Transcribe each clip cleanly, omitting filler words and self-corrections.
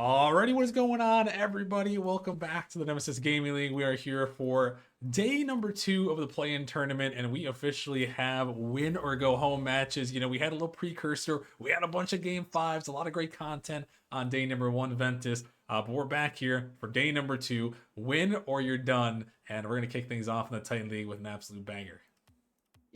Alrighty, what is going on, everybody? Welcome back to the Nemesis Gaming League. We are here for day number 2 of the play-in tournament, and we officially have win or go home matches. You know, we had a little precursor. We had a bunch of game 5s, a lot of great content on day number 1, Ventus. But we're back here for day number 2, win or you're done, and we're going to kick things off in the Titan League with an absolute banger.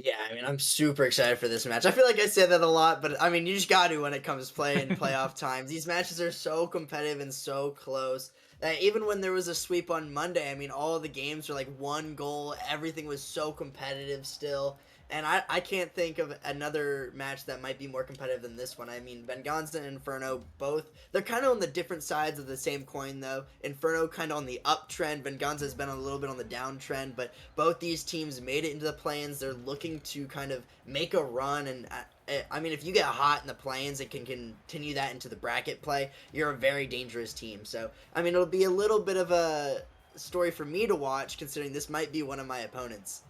Yeah, I mean, I'm super excited for this match. I feel like I say that a lot, but I mean, you just got to when it comes to playoff times. These matches are so competitive and so close that even when there was a sweep on Monday, I mean, all of the games were like one goal. Everything was so competitive still. And I can't think of another match that might be more competitive than this one. I mean, Venganza and Inferno, both, they're kind of on the different sides of the same coin, though. Inferno kind of on the uptrend. Venganza has been a little bit on the downtrend, but both these teams made it into the play-ins. They're looking to kind of make a run, and I mean, if you get hot in the play-ins and can continue that into the bracket play, you're a very dangerous team. So, I mean, it'll be a little bit of a story for me to watch, considering this might be one of my opponents.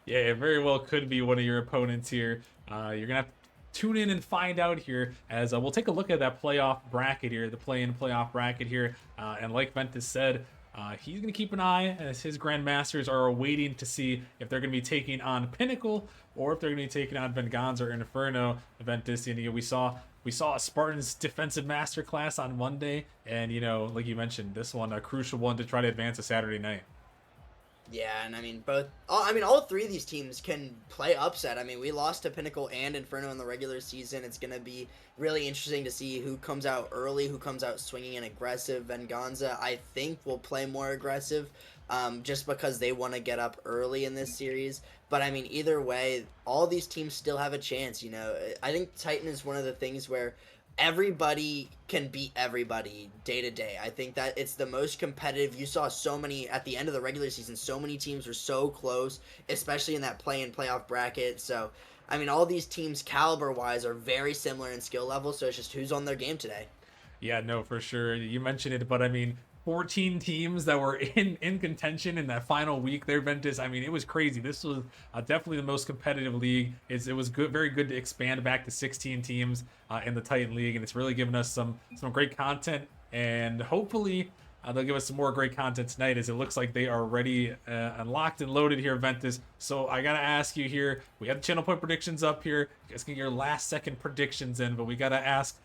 Yeah, it very well could be one of your opponents here. You're going to have to tune in and find out here as we'll take a look at that playoff bracket here, the play-in playoff bracket here. And like Ventus said, he's going to keep an eye as his Grandmasters are waiting to see if they're going to be taking on Pinnacle or if they're going to be taking on Venganza or Inferno. Ventus, and we saw a Spartans defensive masterclass on Monday, and like you mentioned, this one a crucial one to try to advance to Saturday night. Yeah, and I mean all three of these teams can play upset. I mean, we lost to Pinnacle and Inferno in the regular season. It's going to be really interesting to see who comes out early, who comes out swinging and aggressive. Venganza, I think, will play more aggressive just because they want to get up early in this series. But I mean, either way, all these teams still have a chance. I think Titan is one of the things where everybody can beat everybody day to day. I think that it's the most competitive. You saw so many at the end of the regular season, so many teams were so close, especially in that play-in playoff bracket. So, I mean, all these teams caliber-wise are very similar in skill level, so it's just who's on their game today. Yeah, no, for sure. You mentioned it, but I mean, 14 teams that were in contention in that final week there, Ventus. I mean, it was crazy. This was definitely the most competitive league. It was good, very good to expand back to 16 teams in the Titan League, and it's really given us some great content. And hopefully, they'll give us some more great content tonight, as it looks like they are ready and locked and loaded here, Ventus. So I gotta ask you here. We have the channel point predictions up here. You guys can get your last second predictions in, but we gotta ask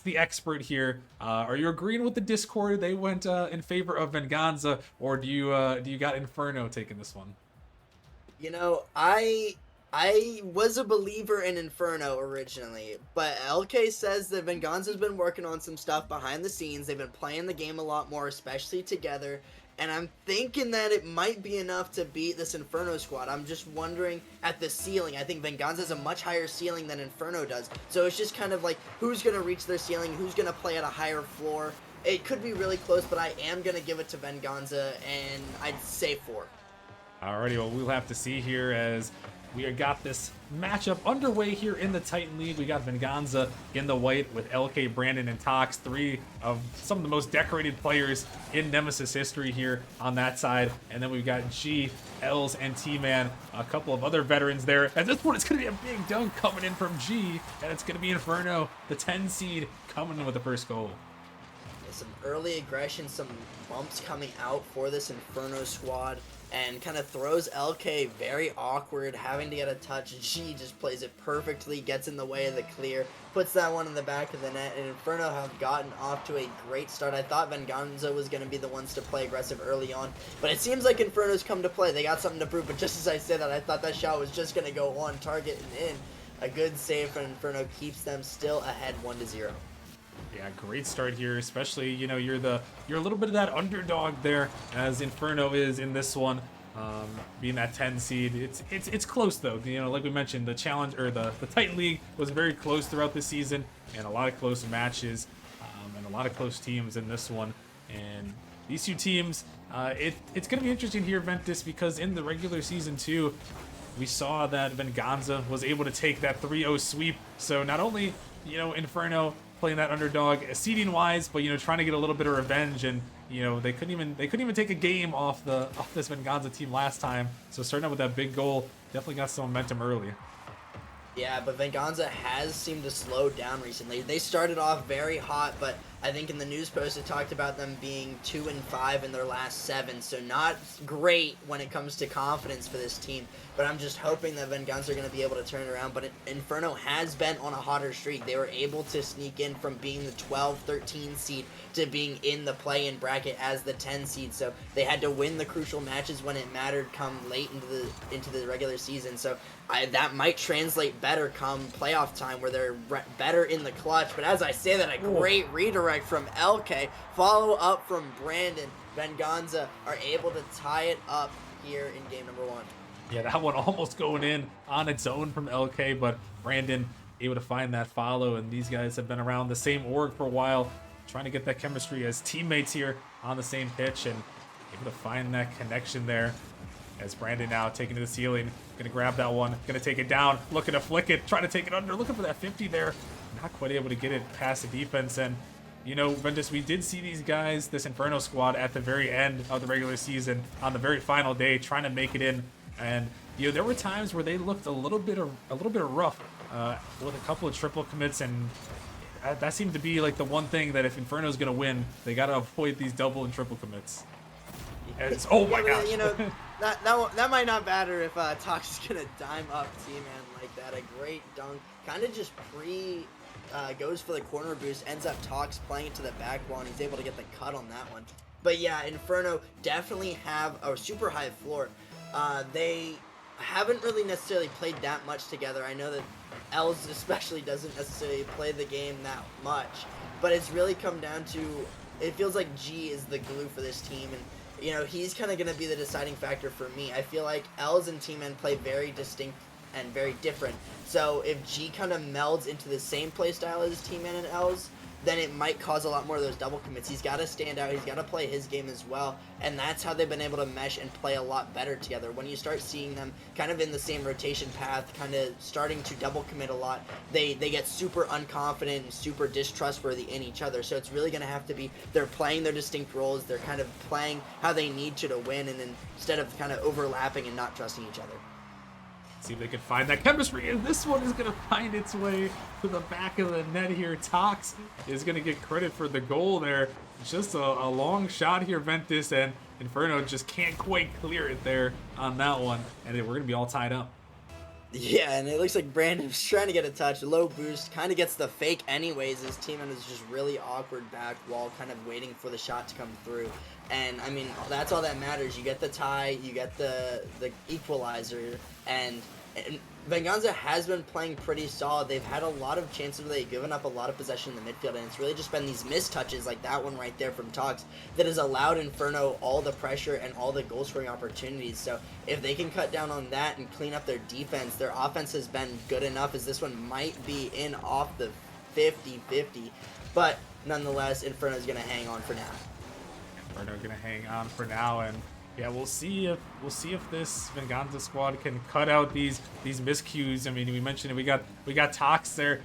the expert here. Are you agreeing with the Discord? They went in favor of Venganza, or do you got Inferno taking this one? I was a believer in Inferno originally, but LK says that Venganza's been working on some stuff behind the scenes. They've been playing the game a lot more, especially together. And I'm thinking that it might be enough to beat this Inferno squad. I'm just wondering at the ceiling. I think Venganza has a much higher ceiling than Inferno does. So it's just kind of like who's going to reach their ceiling, who's going to play at a higher floor. It could be really close, but I am going to give it to Venganza, and I'd say 4. Alrighty, well, we'll have to see here as we got this matchup underway here in the Titan League. We got Venganza in the white with LK, Brandon, and Tox, 3 of some of the most decorated players in Nemesis history here on that side. And then we've got G, Ls, and T-Man, a couple of other veterans there. At this point, it's going to be a big dunk coming in from G, and it's going to be Inferno, the 10 seed, coming in with the first goal. Some early aggression, some bumps coming out for this Inferno squad, and kind of throws LK very awkward, having to get a touch. G just plays it perfectly, gets in the way of the clear, puts that one in the back of the net, and Inferno have gotten off to a great start. I thought Venganza was going to be the ones to play aggressive early on, but it seems like Inferno's come to play. They got something to prove, but just as I said that, I thought that shot was just going to go on target and in. A good save for Inferno keeps them still ahead 1-0. Yeah, great start here, especially, you're a little bit of that underdog there, as Inferno is in this one, being that 10 seed. It's close though. Like we mentioned, the challenge, or the Titan League was very close throughout the season, and a lot of close matches, and a lot of close teams in this one. And these two teams, it's going to be interesting here, Ventus, because in the regular season too, we saw that Venganza was able to take that 3-0 sweep. So not only, Inferno playing that underdog seeding wise, but trying to get a little bit of revenge, and they couldn't even take a game off this Venganza team last time. So starting out with that big goal definitely got some momentum early. Yeah, but Venganza has seemed to slow down recently. They started off very hot, but I think in the news post it talked about them being 2-5 in their last 7, so not great when it comes to confidence for this team. But I'm just hoping that Venganza are going to be able to turn it around. But Inferno has been on a hotter streak. They were able to sneak in from being the 12-13 seed to being in the play-in bracket as the 10 seed. So they had to win the crucial matches when it mattered come late into the regular season. So that might translate better come playoff time where they're better in the clutch. But as I say that, a great redirect from LK, follow up from Brandon. Venganza are able to tie it up here in game number 1. Yeah, that one almost going in on its own from LK, but Brandon able to find that follow, and these guys have been around the same org for a while, trying to get that chemistry as teammates here on the same pitch, and able to find that connection there. As Brandon now taking to the ceiling, gonna grab that one, gonna take it down, looking to flick it, trying to take it under, looking for that 50 there, not quite able to get it past the defense. And you know, Ventus, we did see these guys, this Inferno squad, at the very end of the regular season, on the very final day, trying to make it in. And you know, there were times where they looked a little bit rough with a couple of triple commits, and that seemed to be like the one thing that if Inferno's gonna win, they gotta avoid these double and triple commits. Oh my gosh! You know, that might not matter if Tox is gonna dime up T-Man like that. A great dunk, kind of just goes for the corner boost, ends up Tox playing it to the back wall, and he's able to get the cut on that one. But yeah, Inferno definitely have a super high floor. They haven't really necessarily played that much together. I know that Ls especially doesn't necessarily play the game that much, but it's really come down to, it feels like G is the glue for this team, and you know, he's kind of going to be the deciding factor for me. I feel like Ls and T-Man play very distinct and very different. So if G kind of melds into the same play style as T-Man and Ls, then it might cause a lot more of those double commits. He's got to stand out. He's got to play his game as well. And that's how they've been able to mesh and play a lot better together. When you start seeing them kind of in the same rotation path, kind of starting to double commit a lot, they get super unconfident and super distrustworthy in each other. So it's really going to have to be they're playing their distinct roles. They're kind of playing how they need to win, and instead of kind of overlapping and not trusting each other. See if they can find that chemistry, and this one is going to find its way to the back of the net here. Tox is going to get credit for the goal there. Just a long shot here, Ventus, and Inferno just can't quite clear it there on that one, and we're going to be all tied up. Yeah, and it looks like Brandon's trying to get a touch. Low boost, kind of gets the fake anyways. His teammate is just really awkward back wall, kind of waiting for the shot to come through. And, I mean, that's all that matters. You get the tie, you get the equalizer, and Venganza has been playing pretty solid. They've had a lot of chances where they've given up a lot of possession in the midfield, and it's really just been these missed touches like that one right there from Tox that has allowed Inferno all the pressure and all the goal-scoring opportunities. So if they can cut down on that and clean up their defense, their offense has been good enough as this one might be in off the 50-50. But nonetheless, Inferno is going to hang on for now. Inferno going to hang on for now, and yeah, we'll see if this Venganza squad can cut out these miscues. I mean, we mentioned it. We got Tox there.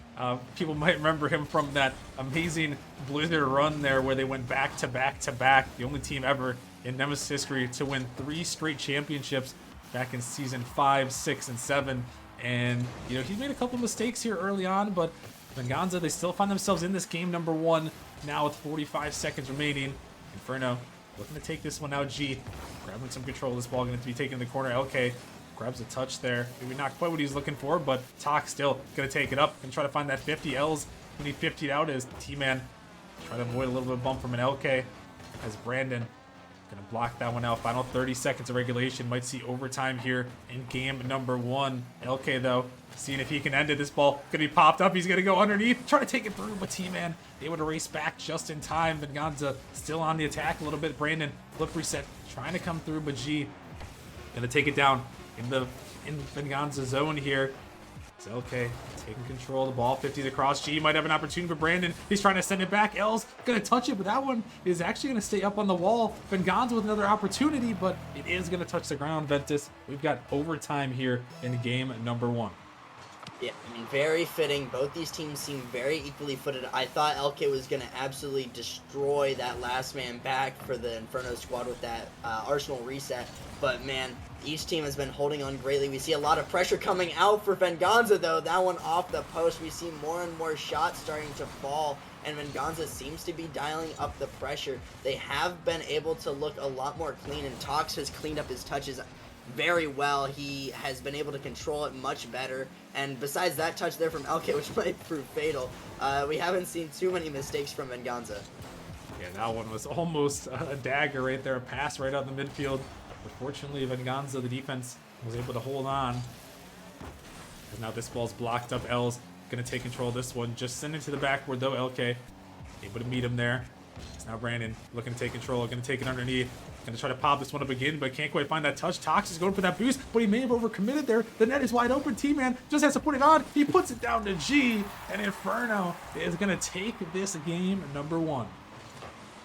People might remember him from that amazing Blizzard run there, where they went back to back to back. The only team ever in Nemesis history to win 3 straight championships back in season 5, 6, and 7. And you know, he's made a couple mistakes here early on, but Venganza, they still find themselves in this game number 1 now with 45 seconds remaining. Inferno looking to take this one out. G grabbing some control of this ball, going to be taken in the corner. LK grabs a touch there. Maybe not quite what he's looking for, but Tox still going to take it up and try to find that 50. Ls when he 50'd out as T-Man try to avoid a little bit of bump from an LK as Brandon going to block that one out. Final 30 seconds of regulation. Might see overtime here in game number 1. LK though, seeing if he can end it. This ball going to be popped up. He's going to go underneath, try to take it through, but T-Man able to race back just in time. Venganza still on the attack a little bit. Brandon flip reset, trying to come through, but G going to take it down in Venganza zone here. It's LK taking control of the ball. 50s across. G might have an opportunity for Brandon. He's trying to send it back. L's going to touch it, but that one is actually going to stay up on the wall. Venganza with another opportunity, but it is going to touch the ground. Ventus, we've got overtime here in game number 1. Yeah, I mean, very fitting. Both these teams seem very equally footed. I thought LK was going to absolutely destroy that last man back for the Inferno squad with that Arsenal reset. But man, each team has been holding on greatly. We see a lot of pressure coming out for Venganza though. That one off the post. We see more and more shots starting to fall, and Venganza seems to be dialing up the pressure. They have been able to look a lot more clean, and Tox has cleaned up his touches very well. He has been able to control it much better, and besides that touch there from LK, which might prove fatal, we haven't seen too many mistakes from Venganza. Yeah, that one was almost a dagger right there, a pass right out the midfield. But fortunately, Venganza, the defense, was able to hold on. As now this ball's blocked up. Ls gonna take control of this one. Just send it to the backboard though. LK able to meet him there. It's now Brandon looking to take control, gonna take it underneath. Gonna try to pop this one up again, but can't quite find that touch. Tox is going for that boost, but he may have overcommitted there. The net is wide open. T-Man just has to put it on. He puts it down to G, and Inferno is gonna take this game number 1.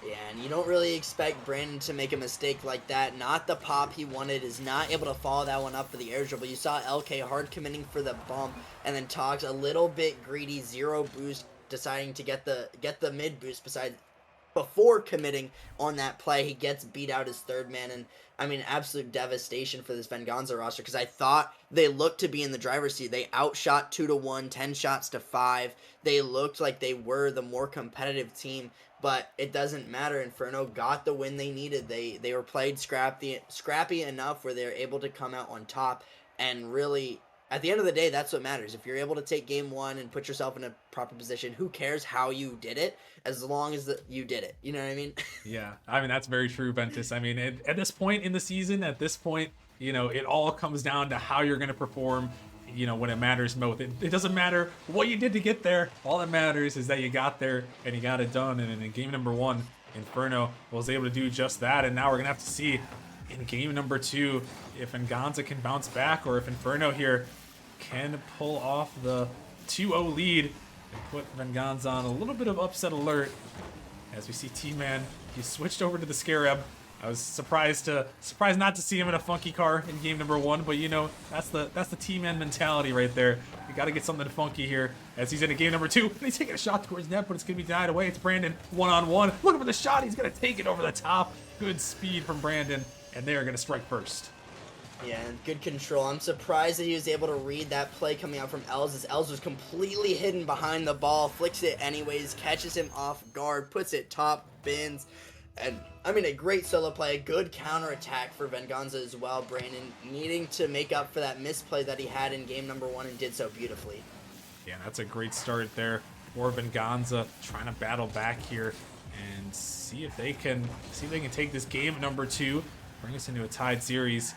Yeah, and you don't really expect Brandon to make a mistake like that. Not the pop he wanted, is not able to follow that one up for the air dribble. You saw LK hard committing for the bump, and then Tox a little bit greedy, 0 boost, deciding to get the mid boost before committing on that play. He gets beat out his 3rd man, and I mean, absolute devastation for this Venganza roster, because I thought they looked to be in the driver's seat. They outshot 2-1, 10 shots to 5. They looked like they were the more competitive team, but it doesn't matter. Inferno got the win they needed. They were played scrappy enough where they're able to come out on top, and really, at the end of the day, that's what matters. If you're able to take game 1 and put yourself in a proper position, who cares how you did it, as long as you did it. You know what I mean? Yeah, I mean, that's very true, Ventus. I mean, at this point in the season, at this point, you know, it all comes down to how you're going to perform, you know, when it matters most. It doesn't matter what you did to get there. All that matters is that you got there and you got it done. And in game number 1, Inferno was able to do just that. And now we're going to have to see in game number 2 if Venganza can bounce back, or if Inferno here can pull off the 2-0 lead and put Venganza on a little bit of upset alert. As we see T-Man, he switched over to the Scarab. I was surprised not to see him in a funky car in game number 1, but you know, that's the T-Man mentality right there. You got to get something funky here as he's into game number 2. And he's taking a shot towards net, but it's going to be denied away. It's Brandon one-on-one. Looking for the shot. He's going to take it over the top. Good speed from Brandon, and they are going to strike first. Yeah, and good control. I'm surprised that he was able to read that play coming out from Els, as Els was completely hidden behind the ball, flicks it anyways, catches him off guard, puts it top bins. And, I mean, a great solo play, a good counterattack for Venganza as well. Brandon needing to make up for that misplay that he had in game number 1 and did so beautifully. Yeah, that's a great start there for Venganza, trying to battle back here and see if they can take this game number 2, bring us into a tied series.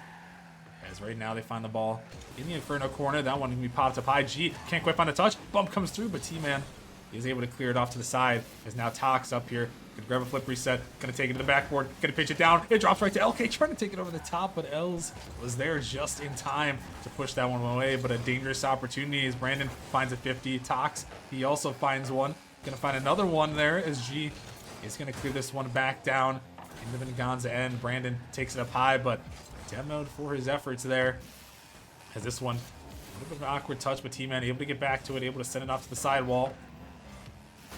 As right now they find the ball in the Inferno corner. That one can be popped up high. G can't quite find a touch. Bump comes through, but T-Man is able to clear it off to the side. As now Tox up here. Gonna grab a flip reset. Gonna take it to the backboard. Gonna pitch it down. It drops right to LK, trying to take it over the top, but Els was there just in time to push that one away. But a dangerous opportunity as Brandon finds a 50. Tox, he also finds one. Gonna find another one there as G is gonna clear this one back down into the Venganza end. Brandon takes it up high, but demoed for his efforts there. As this one, a little bit of an awkward touch, but T-Man able to get back to it, able to send it off to the sidewall.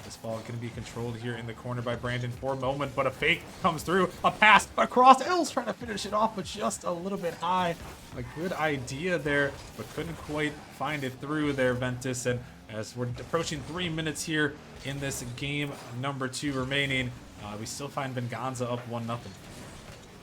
This ball going to be controlled here in the corner by Brandon for a moment, but a fake comes through. A pass across. Els trying to finish it off, but just a little bit high. A good idea there, but couldn't quite find it through there, Ventus. And as we're approaching 3 minutes here in this game number 2 remaining, we still find Venganza up 1-0.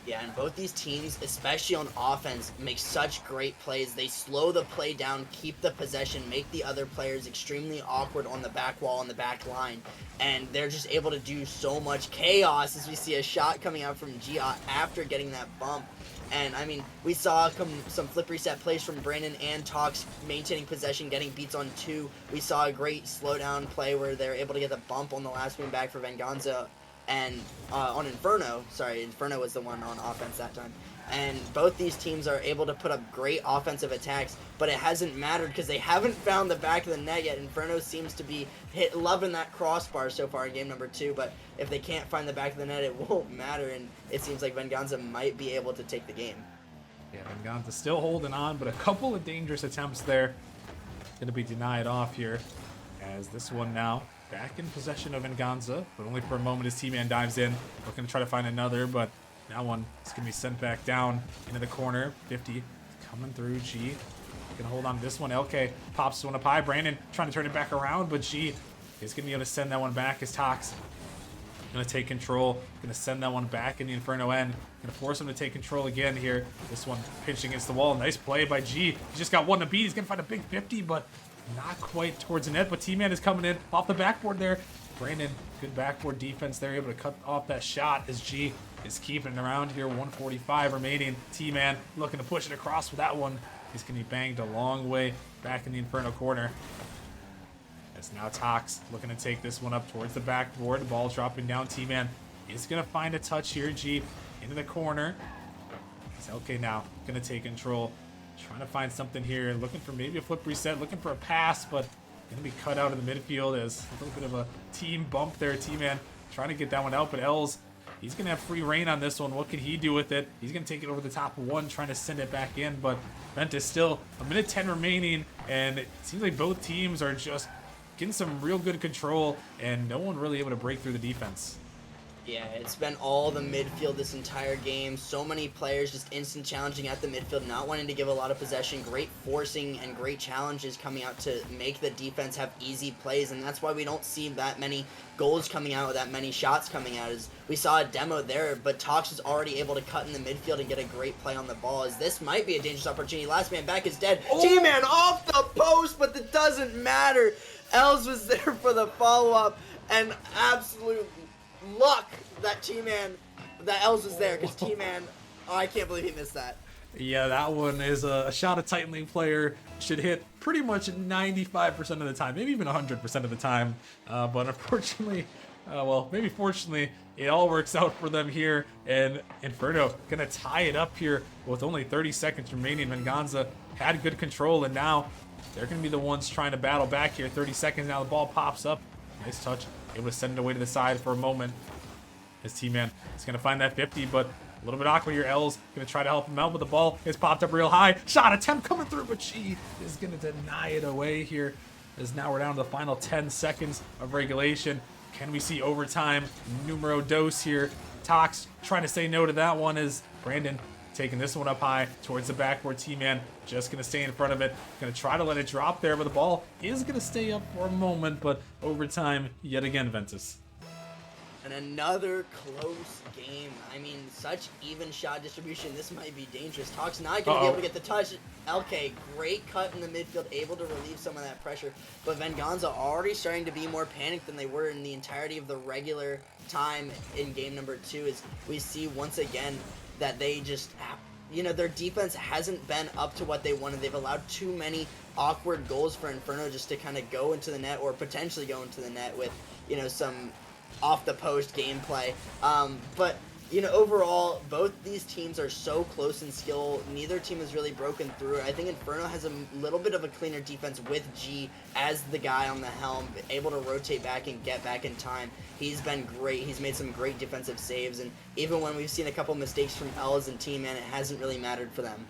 Yeah, and both these teams, especially on offense, make such great plays. They slow the play down, keep the possession, make the other players extremely awkward on the back wall, on the back line, and they're just able to do so much chaos as we see a shot coming out from G after getting that bump. And, I mean, we saw some flip reset plays from Brandon and Tox maintaining possession, getting beats on 2. We saw a great slowdown play where they're able to get the bump on the last win back for Venganza. And on Inferno, Inferno was the one on offense that time. And both these teams are able to put up great offensive attacks, but it hasn't mattered because they haven't found the back of the net yet. Inferno seems to be loving that crossbar so far in game number 2, but if they can't find the back of the net, it won't matter, and it seems like Venganza might be able to take the game. Yeah, Venganza still holding on, but a couple of dangerous attempts there. Going to be denied off here, as this one now back in possession of Venganza, but only for a moment as T-Man dives in, looking to try to find another, but That one is going to be sent back down into the corner. 50 coming through. G gonna hold on to this one. LK pops one up high. Brandon trying to turn it back around, but G is gonna be able to send that one back as Tox gonna take control. Gonna send that one back in the Inferno end. Gonna force him to take control again here. This one pinching against the wall. Nice play by G. He just got one to beat. He's gonna find a big 50, but not quite towards the net. But T-Man is coming in off the backboard there. Brandon, good backboard defense there, able to cut off that shot as G is keeping it around here. 145 remaining. T-Man looking to push it across with that one. He's going to be banged a long way back in the Inferno corner. As now Tox looking to take this one up towards the backboard. The ball dropping down. T-Man is going to find a touch here. G into the corner. It's okay now. Going to take control. Trying to find something here. Looking for maybe a flip reset. Looking for a pass, but going to be cut out in the midfield as a little bit of a team bump there. T-Man trying to get that one out, but Els, he's going to have free reign on this one. What can he do with it? He's going to take it over the top of one, trying to send it back in, but Ventus still a minute 10 remaining, and it seems like both teams are just getting some real good control, and no one really able to break through the defense. Yeah, it's been all the midfield this entire game. So many players just instant challenging at the midfield, not wanting to give a lot of possession. Great forcing and great challenges coming out to make the defense have easy plays, and that's why we don't see that many goals coming out, that many shots coming out. As we saw a demo there, but Tox is already able to cut in the midfield and get a great play on the ball. As this might be a dangerous opportunity. Last man back is dead. Oh. T-Man off the post, but that doesn't matter. Els was there for the follow-up, and absolute luck that T-Man, that Els was there, because T-Man, oh, I can't believe he missed that. Yeah, that one is a shot a Titan League player should hit pretty much 95% of the time, maybe even 100% of the time. But unfortunately, well, maybe fortunately, it all works out for them here. And Inferno gonna tie it up here with only 30 seconds remaining. Venganza had good control, and now they're gonna be the ones trying to battle back here. 30 seconds now, the ball pops up. Nice touch, able to send it away to the side for a moment. His T-Man is gonna find that 50, but a little bit awkward here. L's gonna try to help him out, but the ball is popped up real high. Shot attempt coming through, but she is gonna deny it away here. As now we're down to the final 10 seconds of regulation. Can we see overtime? Numero dos here. Tox trying to say no to that one as Brandon taking this one up high towards the backboard. T-Man just gonna stay in front of it. Gonna try to let it drop there, but the ball is gonna stay up for a moment, but overtime yet again, Ventus. And another close game. I mean, such even shot distribution. This might be dangerous. Tox not going to be able to get the touch. LK, great cut in the midfield, able to relieve some of that pressure. But Venganza already starting to be more panicked than they were in the entirety of the regular time in game number 2. As we see once again that they just, you know, their defense hasn't been up to what they wanted. They've allowed too many awkward goals for Inferno just to kind of go into the net, or potentially go into the net with, you know, some off the post gameplay. But you know, overall, both these teams are so close in skill. Neither team has really broken through. I think Inferno has a little bit of a cleaner defense with G as the guy on the helm, able to rotate back and get back in time. He's been great. He's made some great defensive saves, and even when we've seen a couple mistakes from Ls and T-Man, it hasn't really mattered for them.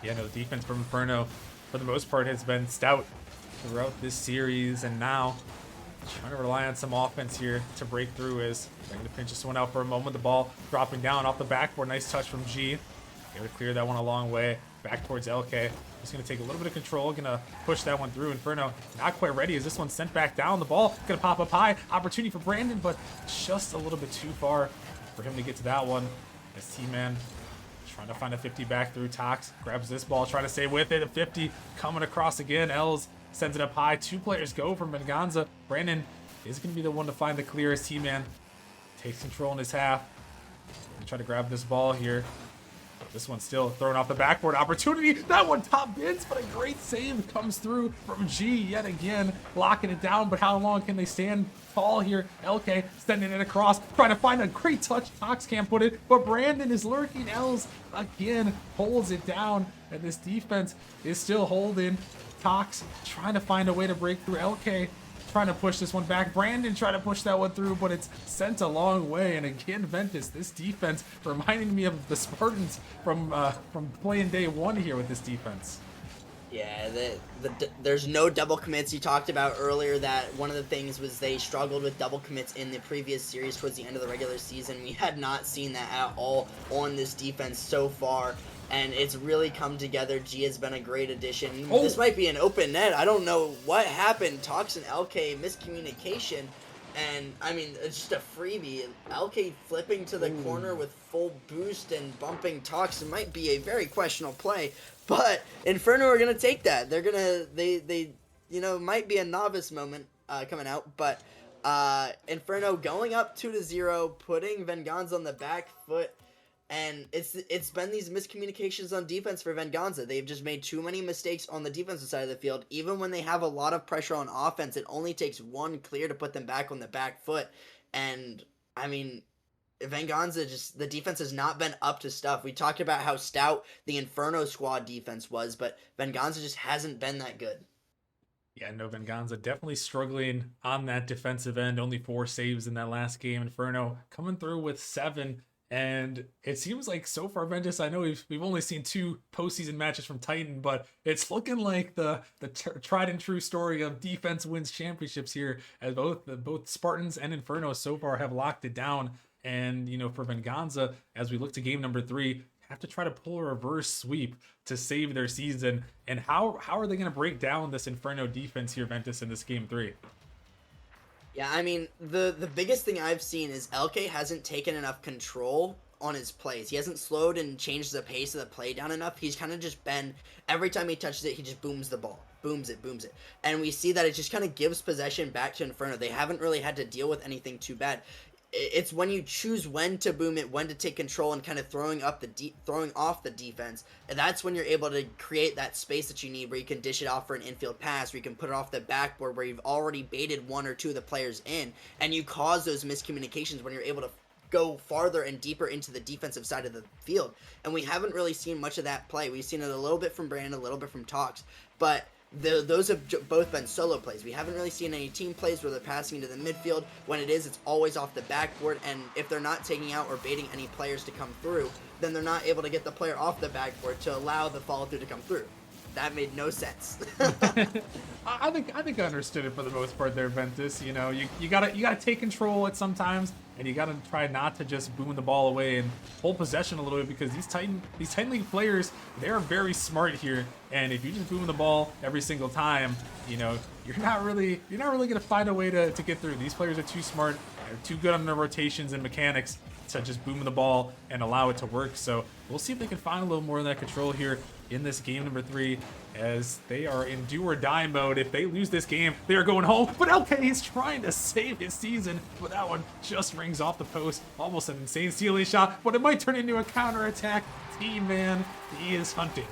Yeah, no, the defense from Inferno, for the most part, has been stout throughout this series, and now trying to rely on some offense here to break through. Is they're going to pinch this one out for a moment. The ball dropping down off the backboard. Nice touch from G. Able to clear that one a long way. Back towards LK. He's going to take a little bit of control. Going to push that one through. Inferno not quite ready as this one's sent back down. The ball going to pop up high. Opportunity for Brandon, but just a little bit too far for him to get to that one. As T-Man trying to find a 50 back through. Tox grabs this ball, trying to stay with it. A 50 coming across again. Els sends it up high. 2 players go from Venganza. Brandon is going to be the one to find the clear as T-Man takes control in his half. And try to grab this ball here. This one's still thrown off the backboard. Opportunity. That one top bins, but a great save comes through from G yet again. Locking it down, but how long can they stand tall here? LK sending it across. Trying to find a great touch. Tox can't put it, but Brandon is lurking. Els again holds it down, and this defense is still holding. Tox trying to find a way to break through. LK trying to push this one back. Brandon trying to push that one through, but it's sent a long way. And again, Ventus, this defense reminding me of the Spartans from playing day 1 here with this defense. Yeah, there's no double commits. You talked about earlier that one of the things was they struggled with double commits in the previous series towards the end of the regular season. We had not seen that at all on this defense so far, and it's really come together. G has been a great addition. Oh, This might be an open net. I don't know what happened. Tox and LK miscommunication. And, I mean, it's just a freebie. LK flipping to the corner with full boost and bumping Tox. It might be a very questionable play. But Inferno are going to take that. They're going to, they you know, might be a novice moment coming out. But Inferno going up 2-0, putting Venganza on the back foot. And it's been these miscommunications on defense for Venganza. They've just made too many mistakes on the defensive side of the field. Even when they have a lot of pressure on offense, it only takes one clear to put them back on the back foot. And, I mean, Venganza just, the defense has not been up to stuff. We talked about how stout the Inferno squad defense was, but Venganza just hasn't been that good. yeah, no, Venganza definitely struggling on that defensive end. Only 4 saves in that last game. Inferno coming through with 7. And it seems like so far, Ventus, I know we've only seen 2 postseason matches from Titan, but it's looking like the tried and true story of defense wins championships here, as both Spartans and Inferno so far have locked it down. And you know, for Venganza, as we look to game number 3, have to try to pull a reverse sweep to save their season. And how are they going to break down this Inferno defense here, Ventus, in this game 3? Yeah, I mean, the biggest thing I've seen is LK hasn't taken enough control on his plays. He hasn't slowed and changed the pace of the play down enough. He's kind of just been, every time he touches it, he just booms the ball. Booms it. And we see that it just kind of gives possession back to Inferno. They haven't really had to deal with anything too bad. It's when you choose when to boom it, when to take control, and kind of throwing off the defense, and that's when you're able to create that space that you need, where you can dish it off for an infield pass, where you can put it off the backboard, where you've already baited 1 or 2 of the players in, and you cause those miscommunications when you're able to go farther and deeper into the defensive side of the field. And we haven't really seen much of that play. We've seen it a little bit from Brandon, a little bit from Tox, but those have both been solo plays. We haven't really seen any team plays where they're passing into the midfield. When it is, it's always off the backboard, and if they're not taking out or baiting any players to come through, then they're not able to get the player off the backboard to allow the follow-through to come through. That made no sense. I think I understood it for the most part there, Ventus. You know, you gotta take control at sometimes, and you gotta try not to just boom the ball away and hold possession a little bit, because these Titan League players, they're very smart here. And if you just boom the ball every single time, you know, you're not really gonna find a way to get through. These players are too smart, they're too good on their rotations and mechanics to just boom the ball and allow it to work. So we'll see if they can find a little more of that control here in this game number 3, as they are in do or die mode. If they lose this game, they are going home. But LK is trying to save his season, but that one just rings off the post. Almost an insane ceiling shot, but it might turn into a counter attack. T-Man, he is hunting.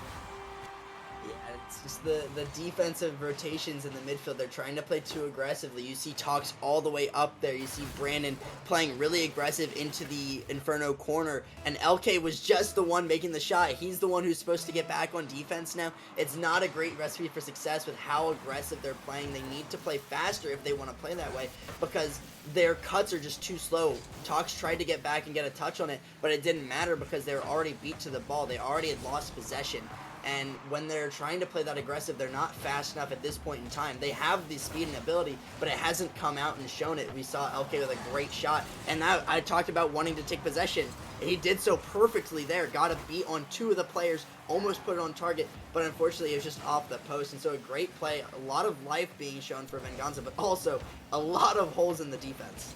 It's just the defensive rotations in the midfield. They're trying to play too aggressively. You see Tox all the way up there. You see Brandon playing really aggressive into the Inferno corner. And LK was just the one making the shot. He's the one who's supposed to get back on defense now. It's not a great recipe for success with how aggressive they're playing. They need to play faster if they want to play that way, because their cuts are just too slow. Tox tried to get back and get a touch on it, but it didn't matter because they were already beat to the ball. They already had lost possession. And when they're trying to play that aggressive, they're not fast enough at this point in time. They have the speed and ability, but it hasn't come out and shown it. We saw LK with a great shot, and that I talked about wanting to take possession. He did so perfectly there. Got a beat on 2 of the players, almost put it on target, but unfortunately it was just off the post. And so a great play, a lot of life being shown for Venganza, but also a lot of holes in the defense.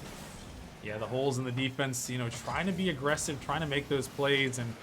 Yeah, the holes in the defense, you know, trying to be aggressive, trying to make those plays, and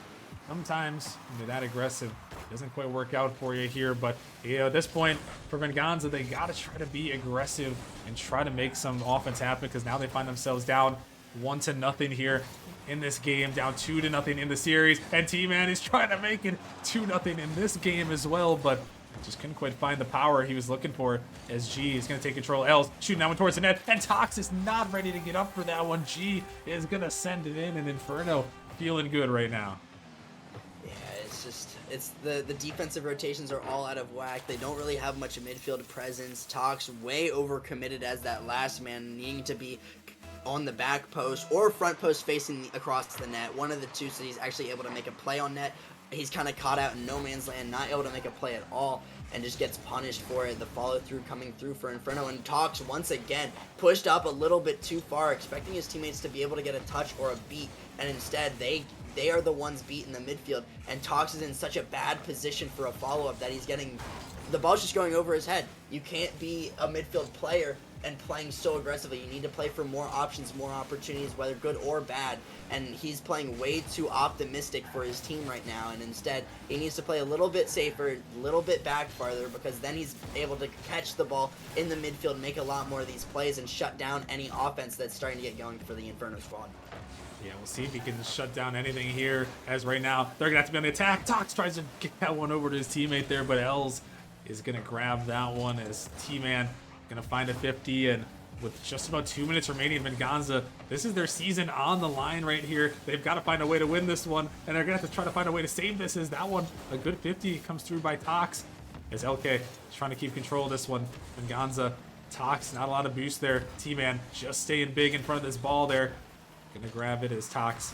sometimes that aggressive doesn't quite work out for you here. But you know, at this point for Venganza, they got to try to be aggressive and try to make some offense happen, because now they find themselves down 1-0 here in this game, down 2-0 in the series, and T-Man is trying to make it 2-0 in this game as well, but just couldn't quite find the power he was looking for, as G is going to take control. Ls shooting that one towards the net, and Tox is not ready to get up for that one. G is going to send it in, and Inferno feeling good right now. It's the defensive rotations are all out of whack. They don't really have much midfield presence. Tox way overcommitted as that last man, needing to be on the back post or front post facing across the net. One of the two, so he's actually able to make a play on net. he's kind of caught out in no man's land, not able to make a play at all, and just gets punished for it. The follow through coming through for Inferno, and Talks once again pushed up a little bit too far, expecting his teammates to be able to get a touch or a beat, and instead they are the ones beat in the midfield, and Talks is in such a bad position for a follow-up that he's getting, the ball's just going over his head. You can't be a midfield player and playing so aggressively. You need to play for more options, more opportunities, whether good or bad, and he's playing way too optimistic for his team right now, and instead he needs to play a little bit safer, a little bit back farther, because then he's able to catch the ball in the midfield, make a lot more of these plays, and shut down any offense that's starting to get going for the Inferno squad. Yeah, we'll see if he can shut down anything here, as right now they're going to have to be on the attack. Tox tries to get that one over to his teammate there, but Els is going to grab that one as T-Man going to find a 50, and with just about 2 minutes remaining in Venganza, this is their season on the line right here. They've got to find a way to win this one, and they're going to have to try to find a way to save this, as that one, a good 50 comes through by Tox, as LK is trying to keep control of this one. Venganza, Tox, not a lot of boost there. T-Man just staying big in front of this ball there. Gonna grab it as Tox.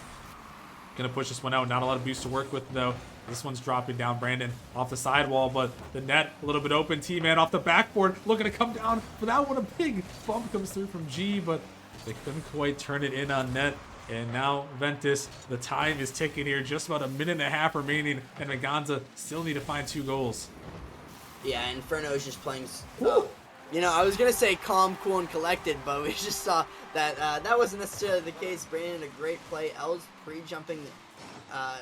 Gonna push this one out. Not a lot of boost to work with though. This one's dropping down Brandon off the sidewall, but the net a little bit open. T-Man off the backboard, looking to come down for that one. A big bump comes through from G, but they couldn't quite turn it in on net. And now Ventus, the time is ticking here. Just about a minute and a half remaining, and Venganza still need to find 2 goals. Yeah, Inferno is just playing. You know, I was gonna say calm, cool, and collected, but we just saw that that wasn't necessarily the case. Brandon, a great play. Els pre-jumping,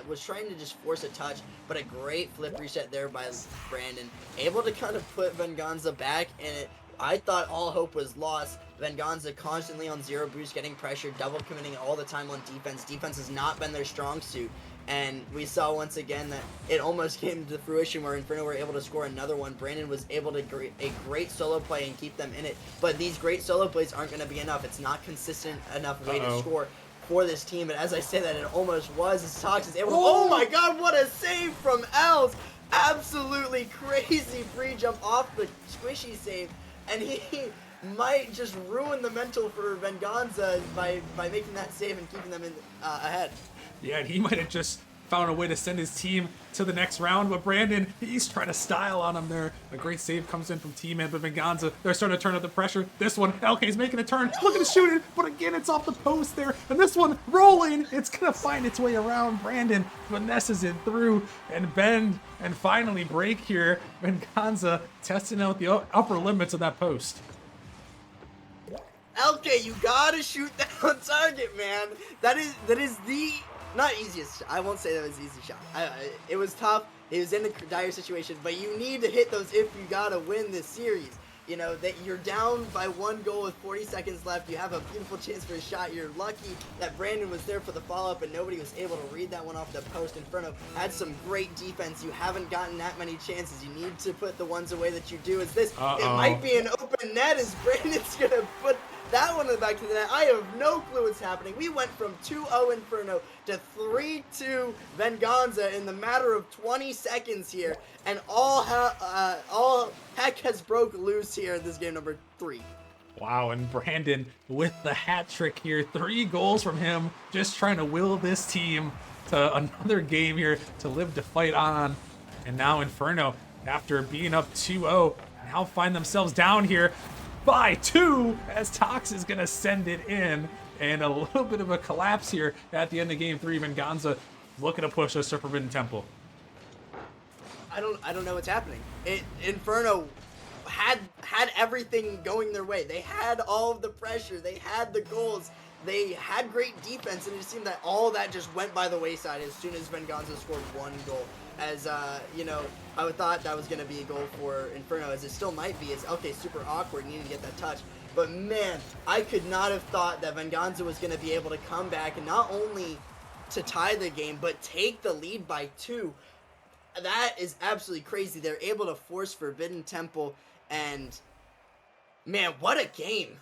was trying to just force a touch, but a great flip reset there by Brandon, able to kind of put Venganza back in it. I thought all hope was lost. Venganza constantly on 0 boost, getting pressured, double committing all the time on defense. Defense has not been their strong suit. And we saw once again that it almost came to fruition where Inferno were able to score another one. Brandon was able to a great solo play and keep them in it. But these great solo plays aren't going to be enough. It's not consistent enough way to score for this team. And as I say that, it almost was. As Tox is able to... Oh my god, what a save from Els! Absolutely crazy free jump off the squishy save. And he might just ruin the mental for Venganza by making that save and keeping them in ahead. Yeah, and he might have just found a way to send his team to the next round, but Brandon, he's trying to style on him there. A great save comes in from T-Man, but Venganza, they're starting to turn up the pressure. This one, LK's making a turn, looking to shoot it, but again, it's off the post there. And this one, rolling, it's gonna find its way around Brandon, finesses it through and bend, and finally break here. Venganza testing out the upper limits of that post. LK, you gotta shoot that on target, man. That is the not easiest. I won't say that was an easy shot. It was tough. It was in a dire situation, but you need to hit those if you gotta win this series. You know that you're down by 1 goal with 40 seconds left. You have a beautiful chance for a shot. You're lucky that Brandon was there for the follow-up, and nobody was able to read that one off the post. Inferno had some great defense. You haven't gotten that many chances. You need to put the ones away that you do. Is this? It might be an open net. As Brandon's gonna put that one in the back of the net. I have no clue what's happening. We went from 2-0 Inferno to 3-2 Venganza in the matter of 20 seconds here, and all heck has broke loose here in this game number 3. Wow, and Brandon with the hat trick here. 3 goals from him, just trying to will this team to another game here to live to fight on. And now Inferno, after being up 2-0, now find themselves down here by 2 as Tox is going to send it in. And a little bit of a collapse here at the end of game 3. Venganza looking to push us to Forbidden Temple. I don't know what's happening. Inferno had everything going their way. They had all of the pressure. They had the goals. They had great defense, and it seemed that all that just went by the wayside as soon as Venganza scored 1 goal. As, you know, I thought that was going to be a goal for Inferno, as it still might be. It's, okay, super awkward, needed to get that touch. But, man, I could not have thought that Venganza was going to be able to come back and not only to tie the game, but take the lead by 2. That is absolutely crazy. They're able to force Forbidden Temple, and, man, what a game.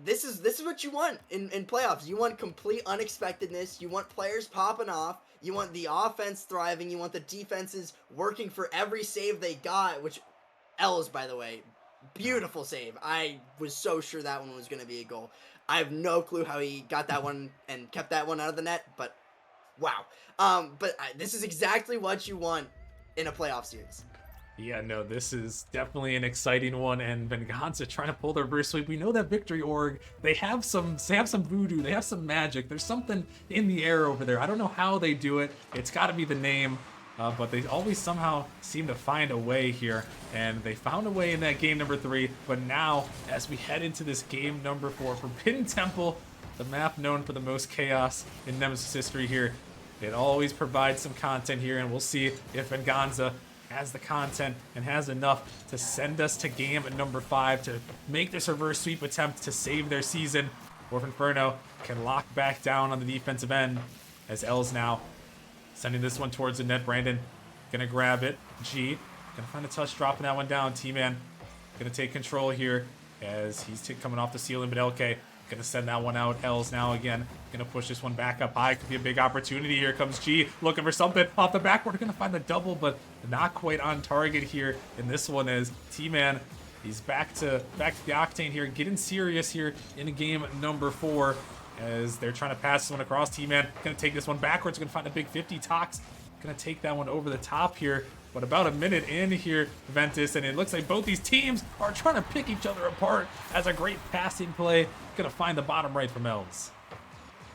This is what you want in playoffs. You want complete unexpectedness. You want players popping off. You want the offense thriving. You want the defenses working for every save they got, which Els, by the way, beautiful save. I was so sure that one was going to be a goal. I have no clue how he got that one and kept that one out of the net, but Wow. But this is exactly what you want in a playoff series. Yeah, no, this is definitely an exciting one, and Venganza trying to pull their reverse sweep. We know that Victory Org, they have some voodoo, they have some magic. There's something in the air over there. I don't know how they do it. It's got to be the name, but they always somehow seem to find a way here, and they found a way in that game number 3. But now, as we head into this game number 4 for Pin Temple, the map known for the most chaos in Nemesis history here, it always provides some content here, and we'll see if Venganza has the content and has enough to send us to game number 5 to make this reverse sweep attempt to save their season, or if Inferno can lock back down on the defensive end, as Ls now sending this one towards the net. Brandon gonna grab it. G gonna find a touch, dropping that one down. T-Man gonna take control here as he's coming off the ceiling, but LK gonna send that one out. Ls now again gonna push this one back up high. Could be a big opportunity. Here comes G looking for something off the backboard. Gonna find the double, but not quite on target here. And this one is T-Man. He's back to the octane here, getting serious here in game number 4 as they're trying to pass this one across. T-Man gonna take this one backwards. Gonna find a big 50. Tox gonna take that one over the top here. But about a minute in here, Ventus, and it looks like both these teams are trying to pick each other apart as a great passing play. Gonna find the bottom right from Els.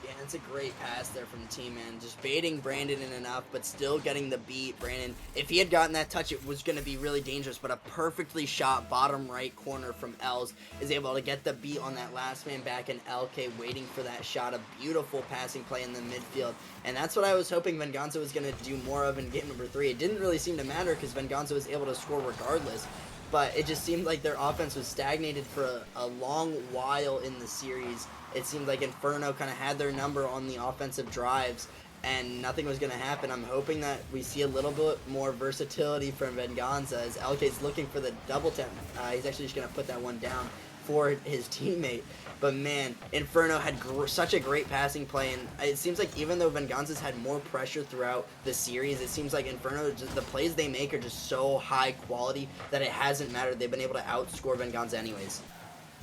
Yeah, it's a great pass there from T-Man. Just baiting Brandon in enough, but still getting the beat. Brandon, if he had gotten that touch, it was going to be really dangerous, but a perfectly shot bottom right corner from Els is able to get the beat on that last man back, and LK waiting for that shot. A beautiful passing play in the midfield, and that's what I was hoping Venganza was going to do more of in game number 3. It didn't really seem to matter because Venganza was able to score regardless, but it just seemed like their offense was stagnated for a long while in the series. It seemed like Inferno kind of had their number on the offensive drives, and nothing was going to happen. I'm hoping that we see a little bit more versatility from Venganza as LK's looking for the double tap. He's actually just going to put that one down for his teammate. But man, Inferno had such a great passing play, and it seems like even though Venganza's had more pressure throughout the series, it seems like Inferno, just the plays they make are just so high quality that it hasn't mattered. They've been able to outscore Venganza anyways.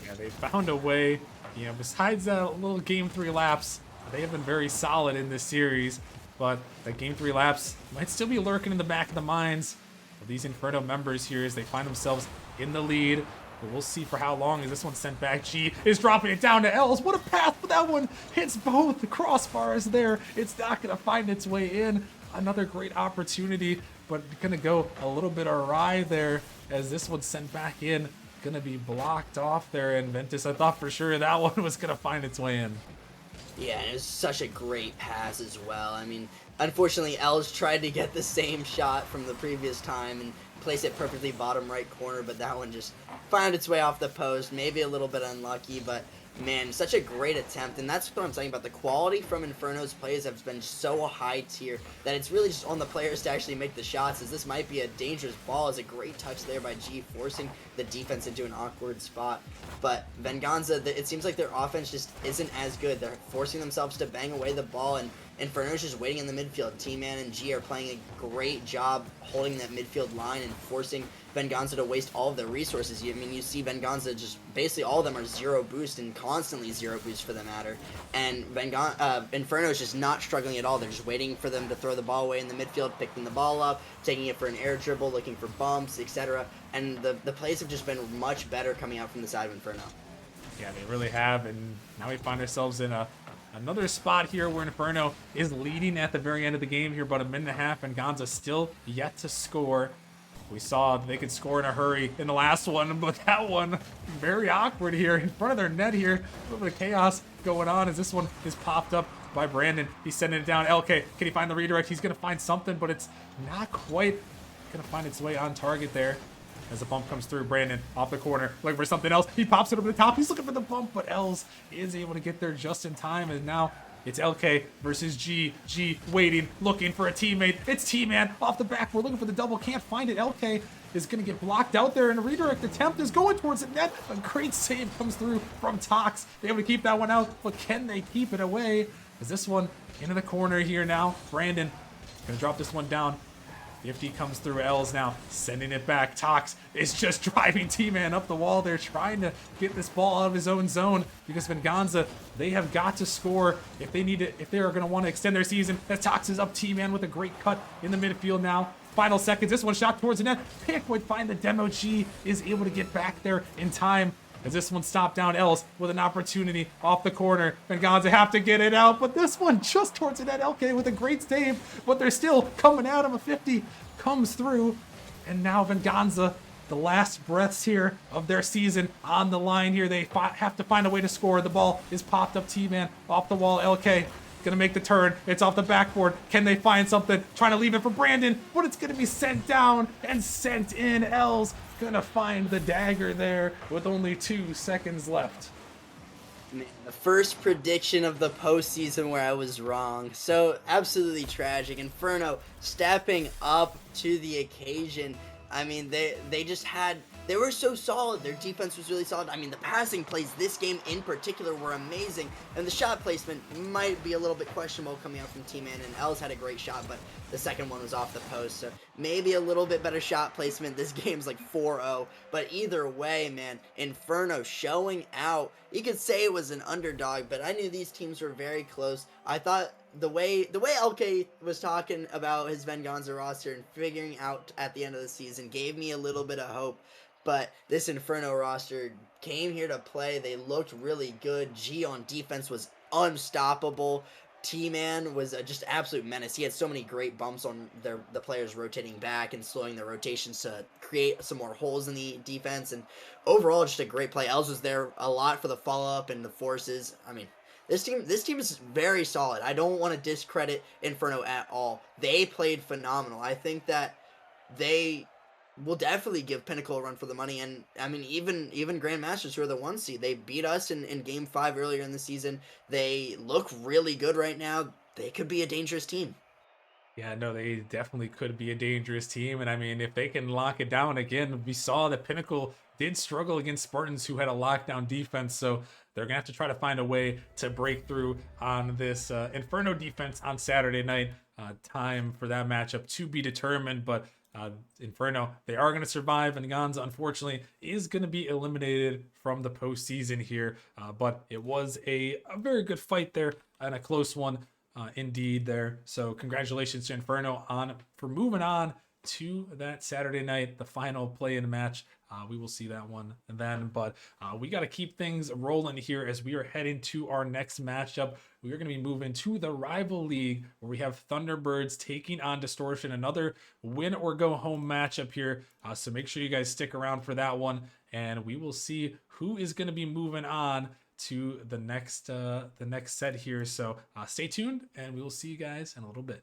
Yeah, they found a way. You know, besides that little game 3 lapse, they have been very solid in this series. But the game 3 lapse might still be lurking in the back of the minds of these Inferno members here as they find themselves in the lead. But we'll see for how long as this one's sent back. G is dropping it down to Els. What a path, but that one hits both. The crossbar is there. It's not going to find its way in. Another great opportunity, but going to go a little bit awry there as this one's sent back in. Going to be blocked off there. And Ventus, I thought for sure that one was going to find its way in. Yeah, and it was such a great pass as well. I mean, unfortunately, Els tried to get the same shot from the previous time and place it perfectly bottom right corner, but that one just found its way off the post. Maybe a little bit unlucky, but man, such a great attempt. And that's what I'm saying about the quality from Inferno's plays have been so high tier that it's really just on the players to actually make the shots, as this might be a dangerous ball. As a great touch there by G, forcing the defense into an awkward spot. But Venganza, it seems like their offense just isn't as good. They're forcing themselves to bang away the ball, and Inferno's just waiting in the midfield. T-Man and G are playing a great job holding that midfield line and forcing Venganza to waste all of their resources. I mean, you see Venganza just basically all of them are zero boost and constantly zero boost for the matter. And Inferno is just not struggling at all. They're just waiting for them to throw the ball away in the midfield, picking the ball up, taking it for an air dribble, looking for bumps, etc. And the plays have just been much better coming out from the side of Inferno. Yeah, they really have. And now we find ourselves in another spot here where Inferno is leading at the very end of the game here, about a minute and a half, and Gonza still yet to score. We saw they could score in a hurry in the last one, but that one very awkward here in front of their net here. A little bit of chaos going on as this one is popped up by Brandon. He's sending it down. LK, can he find the redirect? He's going to find something, but it's not quite going to find its way on target there. As the bump comes through, Brandon off the corner, looking for something else. He pops it over the top. He's looking for the bump, but Els is able to get there just in time. And now it's LK versus G. G waiting, looking for a teammate. It's T-Man off the back. We're looking for the double. Can't find it. LK is going to get blocked out there, and a redirect attempt is going towards the net. A great save comes through from Tox. They able to keep that one out, but can they keep it away? Is this one into the corner here now? Brandon going to drop this one down. 50 comes through. Ls now sending it back. Tox is just driving T-Man up the wall. They're trying to get this ball out of his own zone because Venganza, they have got to score if they need it, if they are going to want to extend their season. As Tox is up T-Man with a great cut in the midfield now. Final seconds. This one shot towards the net. Pick would find the demo. G is able to get back there in time. As this one stopped down, Els with an opportunity off the corner. Venganza have to get it out, but this one just towards the net. LK with a great save, but they're still coming out of a 50. Comes through, and now Venganza, the last breaths here of their season on the line here. They have to find a way to score. The ball is popped up. T-Man off the wall. LK gonna make the turn. It's off the backboard. Can they find something? Trying to leave it for Brandon, but it's gonna be sent down and sent in. Els gonna find the dagger there with only 2 seconds left. Man, the first prediction of the postseason where I was wrong. So absolutely tragic. Inferno stepping up to the occasion. I mean, they were so solid. Their defense was really solid. I mean, the passing plays this game in particular were amazing. And the shot placement might be a little bit questionable coming out from T-Man. And Els had a great shot, but the second one was off the post. So maybe a little bit better shot placement. This game's like 4-0. But either way, man, Inferno showing out. You could say it was an underdog, but I knew these teams were very close. I thought the way LK was talking about his Venganza roster and figuring out at the end of the season gave me a little bit of hope. But this Inferno roster came here to play. They looked really good. G on defense was unstoppable. T-Man was just absolute menace. He had so many great bumps on the players rotating back and slowing their rotations to create some more holes in the defense. And overall, just a great play. Els was there a lot for the follow-up and the forces. I mean, this team is very solid. I don't want to discredit Inferno at all. They played phenomenal. I think that they will definitely give Pinnacle a run for the money. And I mean, even Grandmasters, who are the 1 seed, they beat us in Game 5 earlier in the season. They look really good right now. They could be a dangerous team. Yeah, no, they definitely could be a dangerous team. And I mean, if they can lock it down again, we saw that Pinnacle did struggle against Spartans, who had a lockdown defense. So they're going to have to try to find a way to break through on this Inferno defense on Saturday night. Time for that matchup to be determined. But Inferno, they are going to survive. And Venganza, unfortunately, is going to be eliminated from the postseason here. But it was a very good fight there and a close one. Indeed there. So congratulations to Inferno for moving on to that Saturday night, the final play-in match. We will see that one then, but we got to keep things rolling here as we are heading to our next matchup. We are going to be moving to the Rival League, where we have Thunderbirds taking on Distortion, another win or go home matchup here. So make sure you guys stick around for that one, and we will see who is going to be moving on to the next set here. So stay tuned, and we will see you guys in a little bit.